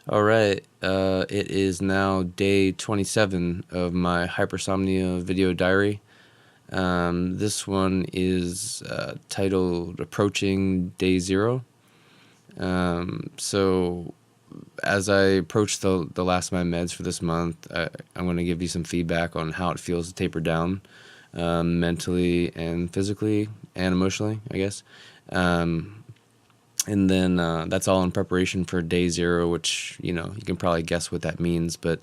All right. It is now day 27 of my hypersomnia video diary. This one is titled Approaching Day Zero. So, as I approach the last of my meds for this month, I'm going to give you some feedback on how it feels to taper down mentally and physically and emotionally, I guess. Um, and then that's all in preparation for day zero, which, you can probably guess what that means, but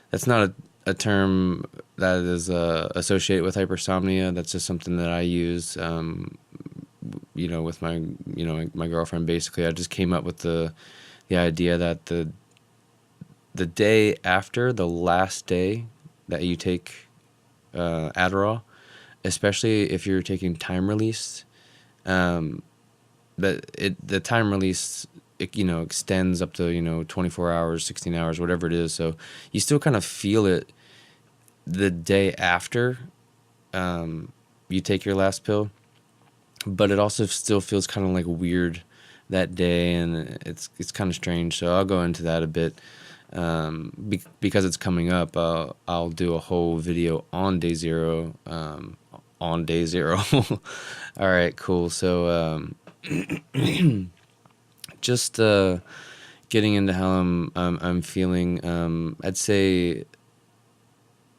that's not a term that is associated with hypersomnia. That's just something that I use, with my girlfriend. Basically, I just came up with the idea that the day after the last day that you take Adderall, especially if you're taking time release, um, the time release extends up to 24 hours, 16 hours, whatever it is. So you still kind of feel it the day after you take your last pill, but it also still feels kind of like weird that day, and it's kind of strange. So I'll go into that a bit. Because it's coming up, I'll do a whole video on day zero. On day zero. All right, cool. So just getting into how I'm feeling. I'd say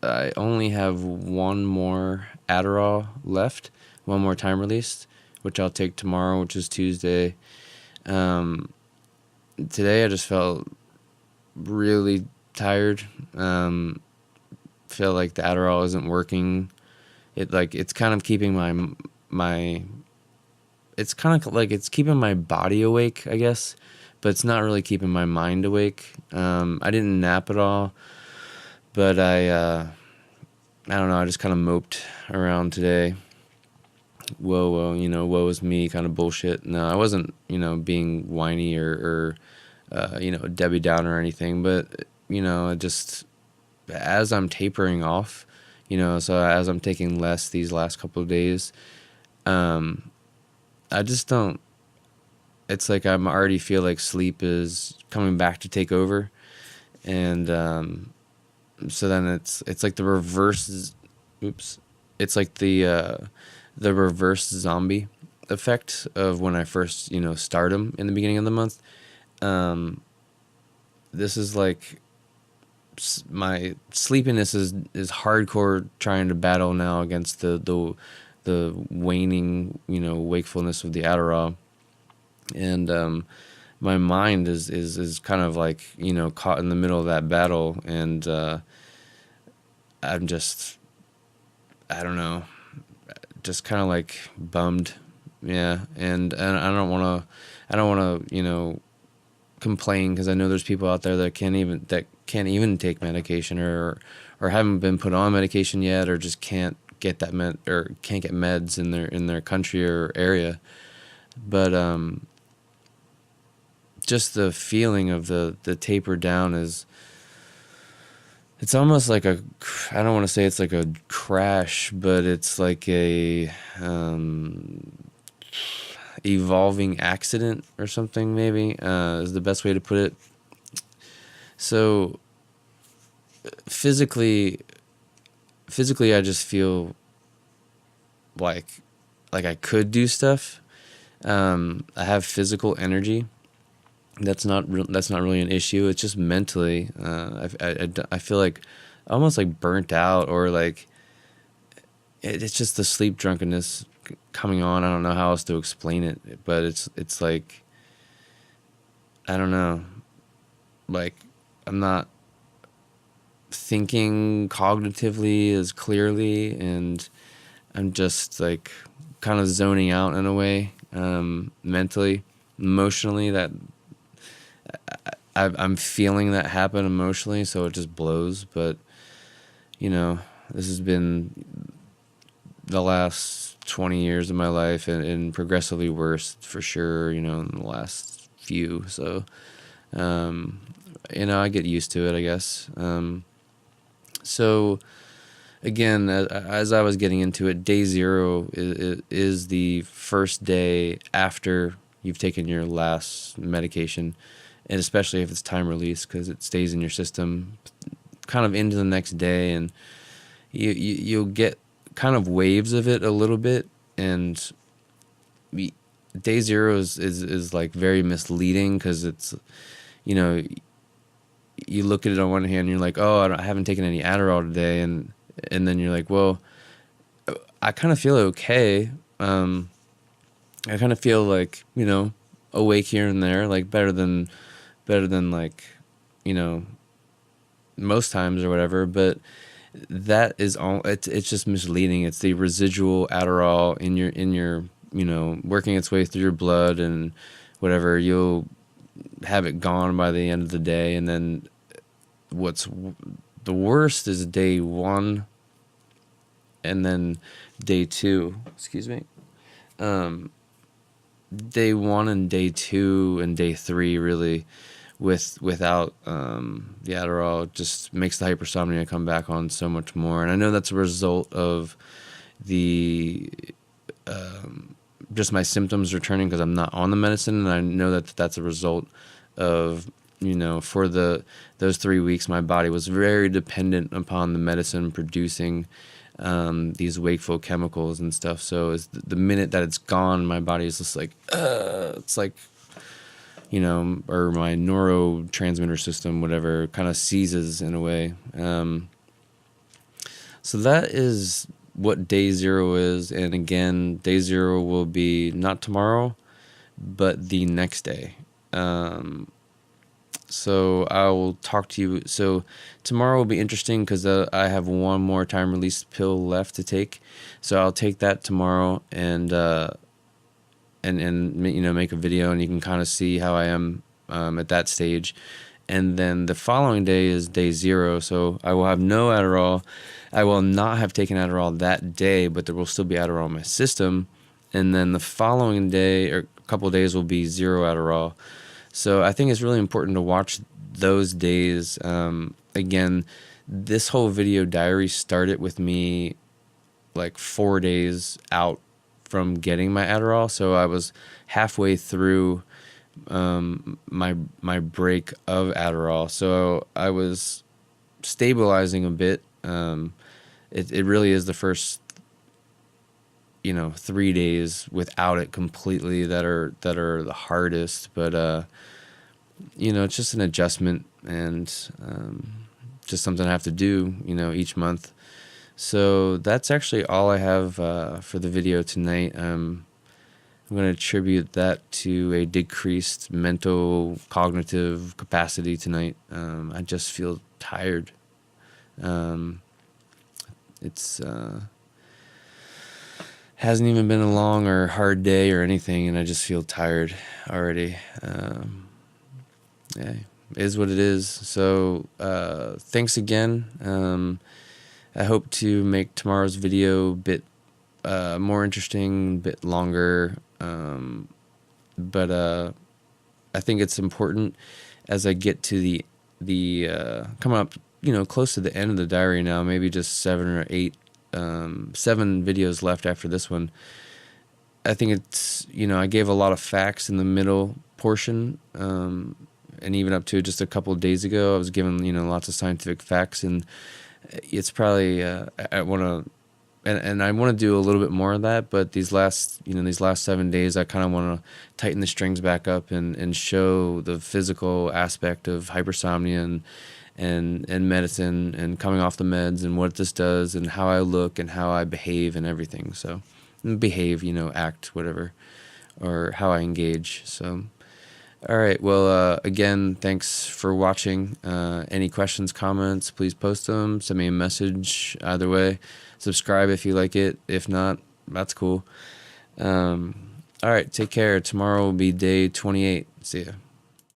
I only have one more Adderall left, one more time release, which I'll take tomorrow, which is Tuesday. Um, Today I just felt really tired. Feel like the Adderall isn't working. It's kind of keeping my it's kind of like it's keeping my body awake, I guess, but it's not really keeping my mind awake. I didn't nap at all, but I don't know. I just kind of moped around today. Whoa, woe is me kind of bullshit. No, I wasn't, being whiny or Debbie Downer or anything, but, just as I'm tapering off, so as I'm taking less these last couple of days, um, I just don't, it's like I'm already feel like sleep is coming back to take over. And, so then it's like the reverse, oops, it's like the reverse zombie effect of when I first, start them in the beginning of the month. Um, this is like my sleepiness is hardcore trying to battle now against the waning, wakefulness of the Adderall. And my mind is kind of like, caught in the middle of that battle. And I'm just, I don't know, just kind of like bummed. Yeah. And I don't want to, complain, because I know there's people out there that can't even take medication, or haven't been put on medication yet, or just can't get that or can't get meds in their country or area. But just the feeling of the taper down is, it's almost like I don't want to say it's like a crash, but it's like a evolving accident or something, maybe, is the best way to put it. So physically, I just feel like I could do stuff. I have physical energy. That's not really an issue. It's just mentally. I feel like almost like burnt out, or like it's just the sleep drunkenness coming on. I don't know how else to explain it, but it's like, I don't know, like I'm not thinking cognitively as clearly, and I'm just like kind of zoning out in a way, mentally, emotionally. That I'm feeling that happen emotionally, so it just blows. But this has been the last 20 years of my life, and progressively worse for sure, in the last few. So, I get used to it, I guess. So, again, as I was getting into it, day zero is the first day after you've taken your last medication. and especially if it's time release, because it stays in your system kind of into the next day, and you'll get kind of waves of it a little bit, and day zero is like very misleading, because it's, you know, you look at it on one hand and you're like, oh, I haven't taken any Adderall today, and then you're like, well, I kind of feel okay. I kind of feel like, you know, awake here and there, like better than like, you know, most times or whatever. But that is all. It's just misleading. It's the residual Adderall in your you know, working its way through your blood and whatever. You'll have it gone by the end of the day, and then what's the worst is day one and then day two. Excuse me. Day one and day two and day three really without the Adderall just makes the hypersomnia come back on so much more. And I know that's a result of the just my symptoms returning because I'm not on the medicine, and I know that that's a result of, you know, for those 3 weeks my body was very dependent upon the medicine producing these wakeful chemicals and stuff. So it's the minute that it's gone, my body is just like, it's like, you know, or my neurotransmitter system, whatever, kind of seizes in a way. So that is what day zero is. And again, day zero will be not tomorrow, but the next day. So I will talk to you. So tomorrow will be interesting because I have one more time release pill left to take. So I'll take that tomorrow and you know, make a video, and you can kind of see how I am at that stage. And then the following day is day zero. So I will have no Adderall. I will not have taken Adderall that day, but there will still be Adderall in my system. And then the following day or a couple of days will be zero Adderall. So I think it's really important to watch those days. Again, this whole video diary started with me like 4 days out from getting my Adderall. So I was halfway through my break of Adderall. So I was stabilizing a bit. It really is the first, you know, 3 days without it completely that are the hardest. But you know, it's just an adjustment, and just something I have to do, you know, each month. So that's actually all I have for the video tonight. I'm going to attribute that to a decreased mental cognitive capacity tonight. I just feel tired. It's hasn't even been a long or hard day or anything, and I just feel tired already. Yeah, it is what it is. So thanks again. I hope to make tomorrow's video a bit more interesting, a bit longer. But I think it's important as I get to the coming up, you know, close to the end of the diary now, maybe just 7 or 8, 7 videos left after this one. I think it's, you know, I gave a lot of facts in the middle portion, and even up to just a couple of days ago, I was given, you know, lots of scientific facts, and it's probably I want to. And I want to do a little bit more of that, but these last 7 days, I kind of want to tighten the strings back up and show the physical aspect of hypersomnia and medicine and coming off the meds and what this does and how I look and how I behave and everything. So behave, you know, act, whatever, or how I engage. So, all right. Well, again, thanks for watching. Any questions, comments, please post them. Send me a message either way. Subscribe if you like it. If not, that's cool. All right. Take care. Tomorrow will be day 28. See ya.